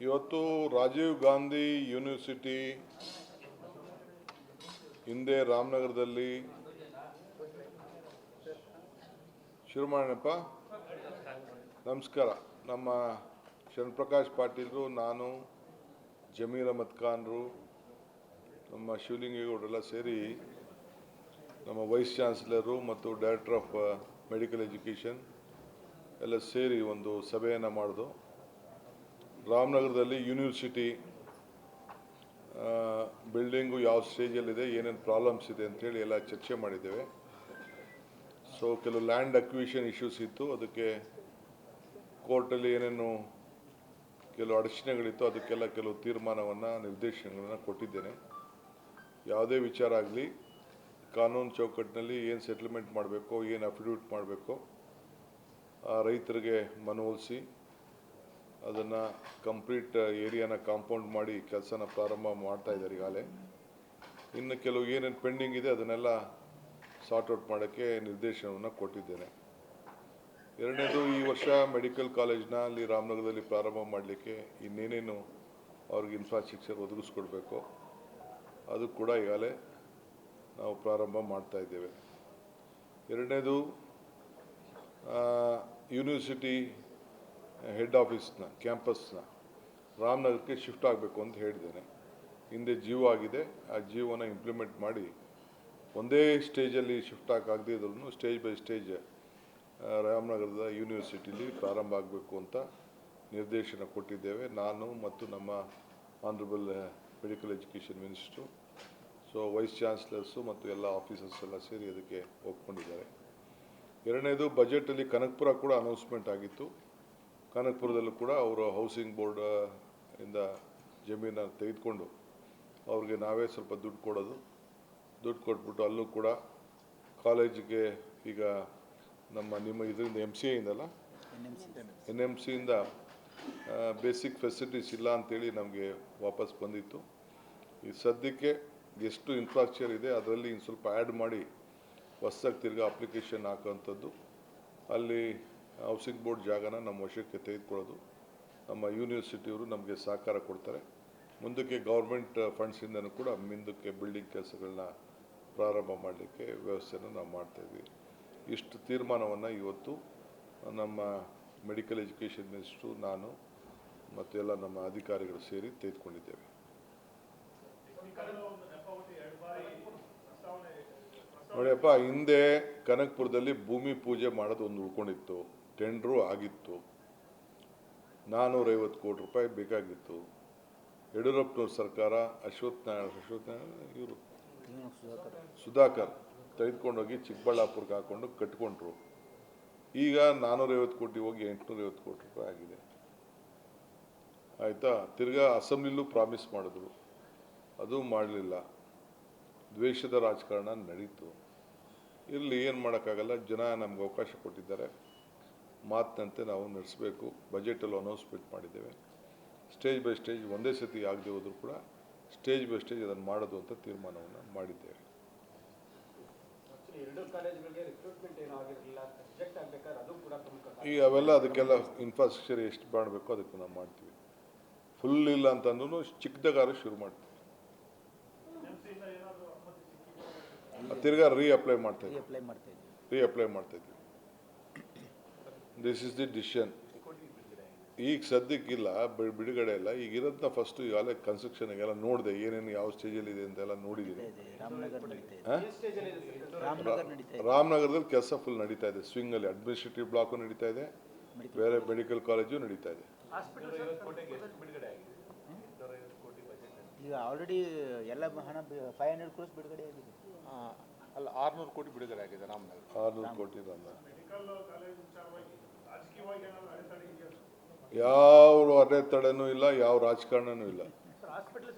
ಇವತ್ತು ರಾಜೀವ್ ಗಾಂಧಿ ಯೂನಿವರ್ಸಿಟಿ ಹಿಂದೆ ರಾಮನಗರದಲ್ಲಿ ಶುರು ಮಾಡೋಣಪ್ಪ. ನಮಸ್ಕಾರ. ನಮ್ಮ ಶರಣಪ್ರಕಾಶ್ ಪಾಟೀಲ್ರು, ನಾನು, ಜಮೀರ್ ಅಹಮದ್ ಖಾನ್ರು, ನಮ್ಮ ಶಿವಲಿಂಗೇಗೌಡರೆಲ್ಲ ಸೇರಿ ನಮ್ಮ ವೈಸ್ ಚಾನ್ಸಲರು ಮತ್ತು ಡೈರೆಕ್ಟರ್ ಆಫ್ ಮೆಡಿಕಲ್ ಎಜುಕೇಷನ್ ಎಲ್ಲ ಸೇರಿ ಒಂದು ಸಭೆಯನ್ನು ಮಾಡಿದು. ರಾಮನಗರದಲ್ಲಿ ಯೂನಿವರ್ಸಿಟಿ ಬಿಲ್ಡಿಂಗು ಯಾವ ಸ್ಟೇಜಲ್ಲಿದೆ, ಏನೇನು ಪ್ರಾಬ್ಲಮ್ಸ್ ಇದೆ ಅಂತೇಳಿ ಎಲ್ಲ ಚರ್ಚೆ ಮಾಡಿದ್ದೇವೆ. ಸೊ ಕೆಲವು ಲ್ಯಾಂಡ್ ಅಕ್ವಿಷನ್ ಇಶ್ಯೂಸ್ ಇತ್ತು, ಅದಕ್ಕೆ ಕೋರ್ಟಲ್ಲಿ ಏನೇನು ಕೆಲವು ಅಡಚಣೆಗಳಿತ್ತು, ಅದಕ್ಕೆಲ್ಲ ಕೆಲವು ತೀರ್ಮಾನವನ್ನು, ನಿರ್ದೇಶನಗಳನ್ನು ಕೊಟ್ಟಿದ್ದೇನೆ. ಯಾವುದೇ ವಿಚಾರ ಆಗಲಿ ಕಾನೂನು ಚೌಕಟ್ಟಿನಲ್ಲಿ ಏನು ಸೆಟಲ್ಮೆಂಟ್ ಮಾಡಬೇಕು, ಏನು ಅಫಿಡವಿಟ್ ಮಾಡಬೇಕು, ಆ ರೈತರಿಗೆ ಮನವೊಲಿಸಿ ಅದನ್ನು ಕಂಪ್ಲೀಟ್ ಏರಿಯಾನ ಕಾಂಪೌಂಡ್ ಮಾಡಿ ಕೆಲಸನ ಪ್ರಾರಂಭ ಮಾಡ್ತಾ ಇದ್ದಾರೆ ಈಗಾಗಲೇ. ಇನ್ನು ಕೆಲವು ಏನೇನು ಪೆಂಡಿಂಗ್ ಇದೆ ಅದನ್ನೆಲ್ಲ ಸಾರ್ಟ್ ಔಟ್ ಮಾಡೋಕ್ಕೆ ನಿರ್ದೇಶನವನ್ನು ಕೊಟ್ಟಿದ್ದೇನೆ. ಎರಡನೇದು, ಈ ವರ್ಷ ಮೆಡಿಕಲ್ ಕಾಲೇಜ್ನ ಅಲ್ಲಿ ರಾಮನಗರದಲ್ಲಿ ಪ್ರಾರಂಭ ಮಾಡಲಿಕ್ಕೆ ಇನ್ನೇನೇನು ಅವ್ರಿಗೆ ಇನ್ಫ್ರಾಸ್ಟ್ರಕ್ಚರ್ ಒದಗಿಸ್ಕೊಡ್ಬೇಕು ಅದು ಕೂಡ ಈಗಾಗಲೇ ನಾವು ಪ್ರಾರಂಭ ಮಾಡ್ತಾ ಇದ್ದೇವೆ. ಎರಡನೇದು, ಯೂನಿವರ್ಸಿಟಿ ಹೆಡ್ ಆಫೀಸ್ನ ಕ್ಯಾಂಪಸ್ನ ರಾಮನಗರಕ್ಕೆ ಶಿಫ್ಟ್ ಆಗಬೇಕು ಅಂತ ಹೇಳಿದ್ದೇನೆ. ಹಿಂದೆ ಜಿಯೋ ಆಗಿದೆ, ಆ ಜಿಯೋನ ಇಂಪ್ಲಿಮೆಂಟ್ ಮಾಡಿ ಒಂದೇ ಸ್ಟೇಜಲ್ಲಿ ಶಿಫ್ಟ್ ಆಗದೇ ಇದ್ರೂ ಸ್ಟೇಜ್ ಬೈ ಸ್ಟೇಜ್ ರಾಮನಗರದ ಯೂನಿವರ್ಸಿಟಿಲಿ ಪ್ರಾರಂಭ ಆಗಬೇಕು ಅಂತ ನಿರ್ದೇಶನ ಕೊಟ್ಟಿದ್ದೇವೆ, ನಾನು ಮತ್ತು ನಮ್ಮ honourable medical education minister. So vice chancellors ಮತ್ತು ಎಲ್ಲ ಆಫೀಸರ್ಸ್ ಎಲ್ಲ ಸೇರಿ ಅದಕ್ಕೆ ಒಪ್ಕೊಂಡಿದ್ದಾರೆ. ಎರಡನೇದು, ಬಜೆಟಲ್ಲಿ ಕನಕಪುರ ಕೂಡ ಅನೌನ್ಸ್ಮೆಂಟ್ ಆಗಿತ್ತು. ಕನಕಪುರದಲ್ಲೂ ಕೂಡ ಅವರು ಹೌಸಿಂಗ್ ಬೋರ್ಡ್ ಇಂದ ಜಮೀನನ್ನು ತೆಗೆದುಕೊಂಡು ಅವ್ರಿಗೆ ನಾವೇ ಸ್ವಲ್ಪ ದುಡ್ಡು ಕೊಟ್ಬಿಟ್ಟು ಅಲ್ಲೂ ಕೂಡ ಕಾಲೇಜಿಗೆ ಈಗ ನಿಮ್ಮ ಇದರಿಂದ MCA ಇಂದಲ್ಲ NMCಯಿಂದ ಬೇಸಿಕ್ ಫೆಸಿಲಿಟೀಸ್ ಇಲ್ಲ ಅಂತೇಳಿ ನಮಗೆ ವಾಪಸ್ ಬಂದಿತ್ತು. ಈ ಸದ್ಯಕ್ಕೆ ಎಷ್ಟು ಇನ್ಫ್ರಾಸ್ಟ್ರಕ್ಚರ್ ಇದೆ ಅದರಲ್ಲಿ ಇನ್ನು ಸ್ವಲ್ಪ ಆ್ಯಡ್ ಮಾಡಿ ಹೊಸದಾಗಿ ತಿರ್ಗಿ ಅಪ್ಲಿಕೇಶನ್ ಹಾಕೋವಂಥದ್ದು, ಅಲ್ಲಿ ಹೌಸಿಂಗ್ ಬೋರ್ಡ್ ಜಾಗನ ನಮ್ಮ ವಶಕ್ಕೆ ತೆಗೆದುಕೊಳ್ಳೋದು. ನಮ್ಮ ಯೂನಿವರ್ಸಿಟಿಯವರು ನಮಗೆ ಸಹಕಾರ ಕೊಡ್ತಾರೆ. ಮುಂದಕ್ಕೆ ಗೌರ್ಮೆಂಟ್ ಫಂಡ್ಸಿಂದನೂ ಕೂಡ ಮುಂದಕ್ಕೆ ಬಿಲ್ಡಿಂಗ್ ಕೆಲಸಗಳನ್ನ ಪ್ರಾರಂಭ ಮಾಡಲಿಕ್ಕೆ ವ್ಯವಸ್ಥೆಯನ್ನು ನಾವು ಮಾಡ್ತಾಯಿದ್ವಿ. ಇಷ್ಟು ತೀರ್ಮಾನವನ್ನು ಇವತ್ತು ನಮ್ಮ ಮೆಡಿಕಲ್ ಎಜುಕೇಷನ್ ಮಿನಿಸ್ಟ್ರು, ನಾನು ಮತ್ತು ಎಲ್ಲ ನಮ್ಮ ಅಧಿಕಾರಿಗಳು ಸೇರಿ ತೆಗೆದುಕೊಂಡಿದ್ದೇವೆ. ನೋಡಿಯಪ್ಪ, ಹಿಂದೆ ಕನಕಪುರದಲ್ಲಿ ಭೂಮಿ ಪೂಜೆ ಮಾಡೋದು ಒಂದು ಉಳ್ಕೊಂಡಿತ್ತು, ಟೆಂಡ್ರು ಆಗಿತ್ತು, 450 ಕೋಟಿ ರೂಪಾಯಿ ಬೇಕಾಗಿತ್ತು. ಯಡಿಯೂರಪ್ಪನವ್ರ ಸರ್ಕಾರ ಅಶ್ವತ್ಥ ಇವರು ಸುಧಾಕರ್ ತೆಗೆದುಕೊಂಡೋಗಿ ಚಿಕ್ಕಬಳ್ಳಾಪುರಕ್ಕೆ ಹಾಕ್ಕೊಂಡು ಕಟ್ಕೊಂಡ್ರು. ಈಗ 450 ಕೋಟಿ ಹೋಗಿ 850 ಕೋಟಿ ರೂಪಾಯಿ ಆಗಿದೆ. ಆಯಿತಾ? ತಿರ್ಗಾ ಅಸೆಂಬ್ಲಿಲೂ ಪ್ರಾಮಿಸ್ ಮಾಡಿದ್ರು, ಅದು ಮಾಡಲಿಲ್ಲ. ದ್ವೇಷದ ರಾಜಕಾರಣ ನಡೀತು. ಇಲ್ಲಿ ಏನು ಮಾಡೋಕ್ಕಾಗಲ್ಲ, ಜನ ನಮ್ಗೆ ಅವಕಾಶ ಕೊಟ್ಟಿದ್ದಾರೆ, ಮಾತಿನಂತೆ ನಾವು ನಡೆಸಬೇಕು. ಬಜೆಟಲ್ಲಿ ಅನೌನ್ಸ್ಮೆಂಟ್ ಮಾಡಿದ್ದೇವೆ. ಸ್ಟೇಜ್ ಬೈ ಸ್ಟೇಜ್, ಒಂದೇ ಸತಿ ಆಗದೆ ಹೋದರೂ ಕೂಡ ಸ್ಟೇಜ್ ಬೈ ಸ್ಟೇಜ್ ಅದನ್ನು ಮಾಡೋದು ಅಂತ ತೀರ್ಮಾನವನ್ನು ಮಾಡಿದ್ದೇವೆ. ಈಗ ಅವೆಲ್ಲ ಅದಕ್ಕೆಲ್ಲ ಇನ್ಫ್ರಾಸ್ಟ್ರಕ್ಚರ್ ಎಷ್ಟು ಮಾಡಬೇಕು ಅದಕ್ಕೆ ನಾವು ಮಾಡ್ತೀವಿ. ಫುಲ್ ಇಲ್ಲ ಅಂತಂದ್ರೂ ಚಿಕ್ಕದಾಗಾರು ಶುರು ಮಾಡ್ತೀವಿ. ತಿರ್ಗಾ ರೀಅಪ್ಲೈ ಮಾಡ್ತಾ ಇದ್ವಿ. This is the decision. ಈಗ ಸದ್ಯಕ್ಕಿಲ್ಲ, ಬಿಡುಗಡೆ ಇಲ್ಲ. ಈಗ ಇರೋದನ್ನ ಫಸ್ಟು ಈಗಾಗಲೇ ಕನ್ಸ್ಟ್ರಕ್ಷನ್ಗೆಲ್ಲ ನೋಡಿದೆ, ಏನೇನು ಯಾವ ಸ್ಟೇಜಲ್ಲಿದೆ ಅಂತೆಲ್ಲ ನೋಡಿದ್ದೀನಿ. ರಾಮನಗರದಲ್ಲಿ ಕೆಲಸ ಫುಲ್ ನಡೀತಾ ಇದೆ. ಸ್ವಿಂಗಲ್ಲಿ ಅಡ್ಮಿನಿಸ್ಟ್ರೇಟಿವ್ ಬ್ಲಾಕು ನಡೀತಾ ಇದೆ, ಬೇರೆ ಮೆಡಿಕಲ್ ಕಾಲೇಜು ನಡೀತಾ ಇದೆ. ಈಗ ಆಲ್ರೆಡಿ ಎಲ್ಲ ಹಣ 500 ಕ್ರೋರ್ಸ್ ಬಿಡುಗಡೆ ಆಗಿದೆ. ಅಲ್ಲ, 600 ಕೋಟಿ ಬಿಡುಗಡೆ ಆಗಿದೆ ರಾಮನಗರ. 600 ಕೋಟಿ ಯಾವ ಅಡೆತಡೆನೂ ಇಲ್ಲ, ಯಾವ ರಾಜಕಾರಣನೂ ಇಲ್ಲ.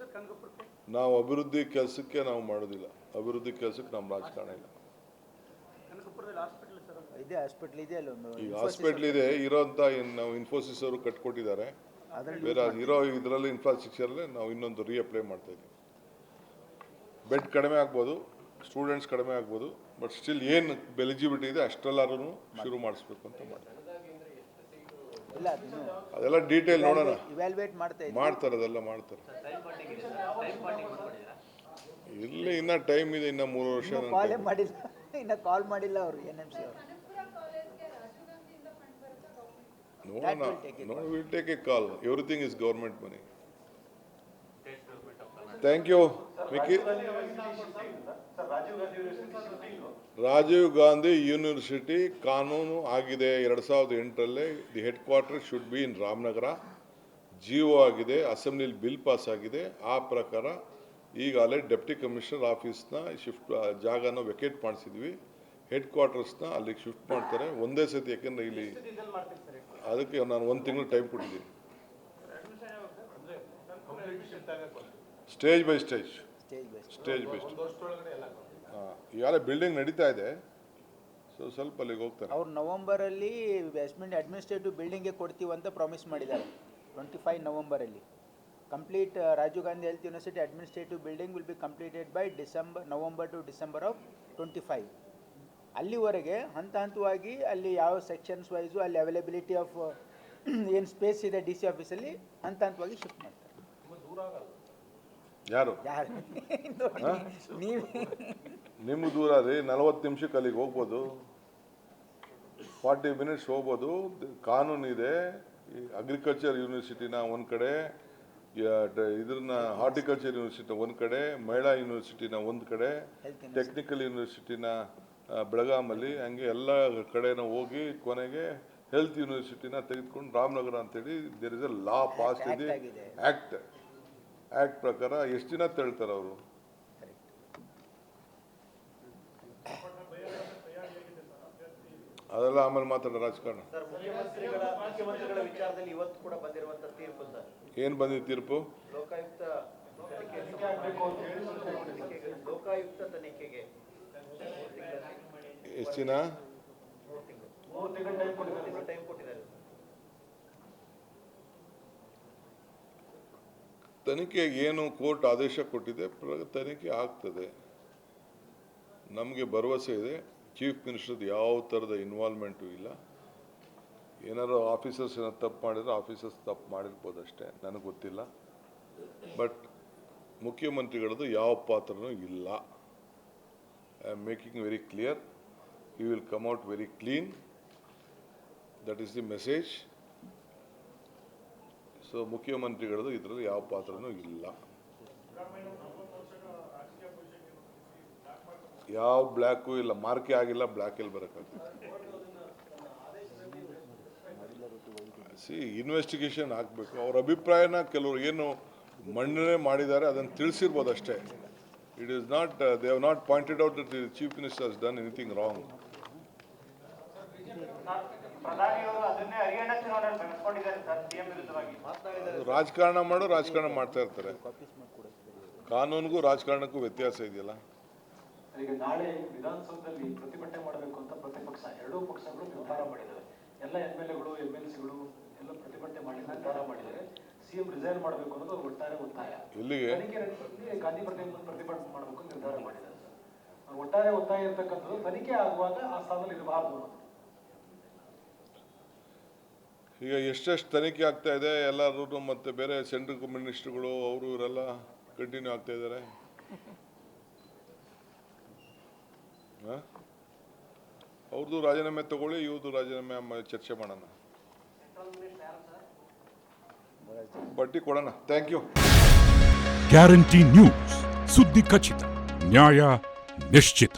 ನಾವು ಅಭಿವೃದ್ಧಿ ಕೆಲಸಕ್ಕೆ ನಾವು ಮಾಡೋದಿಲ್ಲ. ಅಭಿವೃದ್ಧಿ ಕೆಲಸಕ್ಕೆ ನಮ್ಮ ರಾಜಕಾರಣ ಇಲ್ಲ. ಈಗ ಹಾಸ್ಪಿಟ್ಲ್ ಇದೆ, ಇರೋಂಥ ನಾವು ಇನ್ಫೋಸಿಸ್ ಅವರು ಕಟ್ಕೊಟ್ಟಿದ್ದಾರೆ. ಬೇರೆ ಇರೋ ಇದರಲ್ಲಿ ಇನ್ಫ್ರಾಸ್ಟ್ರಕ್ಚರಲ್ಲೇ ನಾವು ಇನ್ನೊಂದು ರೀಅಪ್ಲೈ ಮಾಡ್ತಾ ಇದ್ದೀವಿ. ಬೆಡ್ ಕಡಿಮೆ ಆಗ್ಬೋದು, ಸ್ಟೂಡೆಂಟ್ಸ್ ಕಡಿಮೆ ಆಗ್ಬೋದು, ಬಟ್ ಸ್ಟಿಲ್ ಏನು ಎಲಿಜಿಬಿಲಿಟಿ ಇದೆ ಅಷ್ಟೆಲ್ಲರೂ ಶುರು ಮಾಡಿಸ್ಬೇಕು ಅಂತ ಮಾಡಿ. ಇಲ್ಲ ಅದನ್ನು ಅದೆಲ್ಲ ಡೀಟೇಲ್ ನೋಡೋಣ. ಇವ್ಯಾಲ್ಯೂಯೇಟ್ ಮಾಡ್ತಾ ಇದ್ದೀವಿ. ಮಾಡ್ತಾರೆ, ಅದೆಲ್ಲ ಮಾಡ್ತಾರೆ. ಇಲ್ಲಿ ಇನ್ನೂ ಟೈಮ್ ಇದೆ, ಇನ್ನೂ 3 ವರ್ಷ. ಕಾಲೇ ಮಾಡಿಲ್ಲ, ಇನ್ನು ಕಾಲ್ ಮಾಡಿಲ್ಲ ಅವರು NMC ಅವರು. ನೋಡೋಣ, will take a call. Everything is government money. Thank you. ಮಿಕ್ಕಿ ರಾಜೀವ್ ಗಾಂಧಿ ಯೂನಿವರ್ಸಿಟಿ ಕಾನೂನು ಆಗಿದೆ 2008ರಲ್ಲೇ. The headquarter should be in Ramanagara. GO ಆಗಿದೆ, ಅಸೆಂಬ್ಲಿಲಿ ಬಿಲ್ ಪಾಸ್ ಆಗಿದೆ. ಆ ಪ್ರಕಾರ ಈಗಾಗಲೇ ಡೆಪ್ಟಿ ಕಮಿಷನರ್ ಆಫೀಸ್ನ ಜಾಗನ ವೆಕೇಟ್ ಮಾಡಿಸಿದ್ವಿ. ಹೆಡ್ ಕ್ವಾರ್ಟರ್ಸ್ನ ಅಲ್ಲಿಗೆ ಶಿಫ್ಟ್ ಮಾಡ್ತಾರೆ ಒಂದೇ ಸತಿ. ಯಾಕೆಂದರೆ ಇಲ್ಲಿ ಅದಕ್ಕೆ ನಾನು 1 ತಿಂಗಳು ಟೈಮ್ ಕೊಟ್ಟಿದ್ದೀನಿ. Stage by stage. ಈಗಾಗಲೇ ಬಿಲ್ಡಿಂಗ್ ನಡೀತಾ ಇದೆ, ಸೊ ಸ್ವಲ್ಪ ಅಲ್ಲಿಗೆ ಹೋಗ್ತಾರೆ. ಅವ್ರು ನವಂಬರಲ್ಲಿ ಅಡ್ಮಿನಿಸ್ಟ್ರೇಟಿವ್ ಬಿಲ್ಡಿಂಗ್ಗೆ ಕೊಡ್ತೀವಿ ಅಂತ ಪ್ರಾಮಿಸ್ ಮಾಡಿದ್ದಾರೆ. 25 ನವಂಬರಲ್ಲಿ complete Rajiv Gandhi health university administrative building will be completed by November to December of 25. ಅಲ್ಲಿವರೆಗೆ ಹಂತವಾಗಿ ಅಲ್ಲಿ ಯಾವ ಸೆಕ್ಷನ್ಸ್ ವೈಸು ಅಲ್ಲಿ ಅವೈಲಬಿಲಿಟಿ ಆಫ್ ಏನು ಸ್ಪೇಸ್ ಇದೆ DC ಆಫೀಸಲ್ಲಿ ಹಂತವಾಗಿ ಶಿಫ್ಟ್ ಮಾಡ್ತಾರೆ. ಯಾರು ನೀವು ನಿಮ್ಗೆ ದೂರ ರೀ, 40 ನಿಮಿಷಕ್ಕೆ ಅಲ್ಲಿಗೆ ಹೋಗ್ಬೋದು, 40 ಮಿನಿಟ್ಸ್ ಹೋಗ್ಬೋದು. ಕಾನೂನು ಇದೆ. ಈ ಅಗ್ರಿಕಲ್ಚರ್ ಯೂನಿವರ್ಸಿಟಿನ ಒಂದು ಕಡೆ, ಇದನ್ನ ಹಾರ್ಟಿಕಲ್ಚರ್ ಯೂನಿವರ್ಸಿಟಿನ ಒಂದು ಕಡೆ, ಮಹಿಳಾ ಯೂನಿವರ್ಸಿಟಿನ ಒಂದು ಕಡೆ, ಟೆಕ್ನಿಕಲ್ ಯೂನಿವರ್ಸಿಟಿನ ಬೆಳಗಾಮಲ್ಲಿ, ಹಂಗೆ ಎಲ್ಲ ಕಡೆನ ಹೋಗಿ ಕೊನೆಗೆ ಹೆಲ್ತ್ ಯೂನಿವರ್ಸಿಟಿನ ತೆಗೆದುಕೊಂಡು ರಾಮನಗರ ಅಂತೇಳಿ there is a law pass ಇದೆ. ಆ್ಯಕ್ಟ್ ಪ್ರಕಾರ ಎಷ್ಟು ದಿನ ತಳ್ತಾರೆ ಅವರು? ಅದೆಲ್ಲ ಆಮೇಲೆ ಮಾತಾಡೋ ರಾಜಕಾರಣ. ಮುಖ್ಯಮಂತ್ರಿಗಳ ವಿಚಾರದಲ್ಲಿ ಇವತ್ತು ಕೂಡ ಬಂದಿರುವಂತ ತೀರ್ಪು ಸರ್, ಏನು ಬಂದಿದೆ ತೀರ್ಪು? ಲೋಕಾಯುಕ್ತ ತನಿಖೆಗೆ ಎಷ್ಟು ದಿನ? 3 ತಿಂಗಳು ಟೈಮ್ ಕೊಟ್ಟಿದ್ದಾರೆ. ತನಿಖೆ ಏನು ಕೋರ್ಟ್ ಆದೇಶ ಕೊಟ್ಟಿದೆ, ತನಿಖೆ ಆಗ್ತದೆ. ನಮಗೆ ಭರವಸೆ ಇದೆ. ಚೀಫ್ ಮಿನಿಸ್ಟರ್ದು ಯಾವ ಥರದ ಇನ್ವಾಲ್ವ್ಮೆಂಟು ಇಲ್ಲ. ಏನಾದ್ರು ಆಫೀಸರ್ಸ್ ಏನೋ ತಪ್ಪು ಮಾಡಿದ್ರೆ ಆಫೀಸರ್ಸ್ ತಪ್ಪು ಮಾಡಿರ್ಬೋದು ಅಷ್ಟೇ, ನನಗೆ ಗೊತ್ತಿಲ್ಲ. ಬಟ್ ಮುಖ್ಯಮಂತ್ರಿಗಳದ್ದು ಯಾವ ಪಾತ್ರನೂ ಇಲ್ಲ. I am making very clear. You will come out very clean. That is the message. So ಮುಖ್ಯಮಂತ್ರಿಗಳದ್ದು ಇದರಲ್ಲಿ ಯಾವ ಪಾತ್ರನೂ ಇಲ್ಲ. ಯಾವ ಬ್ಲ್ಯಾಕು ಇಲ್ಲ, ಮಾರ್ಕೆ ಆಗಿಲ್ಲ, ಬ್ಲ್ಯಾಕ್ ಎಲ್ಲಿ ಬರೋಕ್ಕಾಗ್ತದೆ? ಇನ್ವೆಸ್ಟಿಗೇಷನ್ ಆಗಬೇಕು. ಅವ್ರ ಅಭಿಪ್ರಾಯನ ಕೆಲವರು ಏನು ಮಂಡನೆ ಮಾಡಿದ್ದಾರೆ ಅದನ್ನು ತಿಳಿಸಿರ್ಬೋದು ಅಷ್ಟೇ. It is not, they have not pointed out that the chief minister has done anything wrong. ರಾಜಕಾರಣ ಮಾಡ್ತಾ ಇರ್ತಾರೆ. ಕಾನೂನಿಗೂ ರಾಜಕಾರಣಕ್ಕೂ ವ್ಯತ್ಯಾಸ ಇದೆಯಲ್ಲ. ಈಗ ನಾಳೆ ವಿಧಾನಸೌಧದಲ್ಲಿ ಪ್ರತಿಭಟನೆ ಮಾಡಬೇಕು ಅಂತ ಪ್ರತಿಪಕ್ಷ ಎರಡೂ ಪಕ್ಷಗಳು ನಿರ್ಧಾರ ಮಾಡಿದ್ದಾರೆ. ಎಲ್ಲ MLAಗಳು MLCಗಳು ಎಲ್ಲ ಪ್ರತಿಭಟನೆ ಮಾಡಿ ನಿರ್ಧಾರ ಮಾಡಿದ್ದಾರೆ. CM ರಿಸೈನ್ ಮಾಡಬೇಕು ಅನ್ನೋದು ಒಟ್ಟಾರೆ ಒತ್ತಾಯ. ಇಲ್ಲಿಗೆ ಗಾಂಧಿ ಪ್ರತಿಭಟನೆ ಮಾಡಬೇಕು ಅಂತ ನಿರ್ಧಾರ ಮಾಡಿದ್ದಾರೆ ಸರ್. ಒಟ್ಟಾರೆ ಒತ್ತಾಯ ಇರತಕ್ಕಂಥದ್ದು ತನಿಖೆ ಆಗುವಾಗ ಆ ಸ್ಥಾನದಲ್ಲಿ ಇರಬಾರ್ದು ಅನ್ನೋದು. ಈಗ ಎಷ್ಟೆಷ್ಟು ತನಿಖೆ ಆಗ್ತಾ ಇದೆ ಎಲ್ಲರೂ, ಮತ್ತೆ ಬೇರೆ ಸೆಂಟ್ರಲ್ ಮಿನಿಸ್ಟರ್ಗಳು ಅವರು ಇವರೆಲ್ಲ ಕಂಟಿನ್ಯೂ ಆಗ್ತಾ ಇದ್ದಾರೆ. ಅವ್ರದ್ದು ರಾಜೀನಾಮೆ ತಗೊಳ್ಳಿ, ಇವ್ರದ್ದು ರಾಜೀನಾಮೆ ಚರ್ಚೆ ಮಾಡೋಣ, ಪಟ್ಟಿ ಕೊಡೋಣ. Thank you. ಗ್ಯಾರಂಟಿ ನ್ಯೂಸ್, ಸುದ್ದಿ ಖಚಿತ, ನ್ಯಾಯ ನಿಶ್ಚಿತ.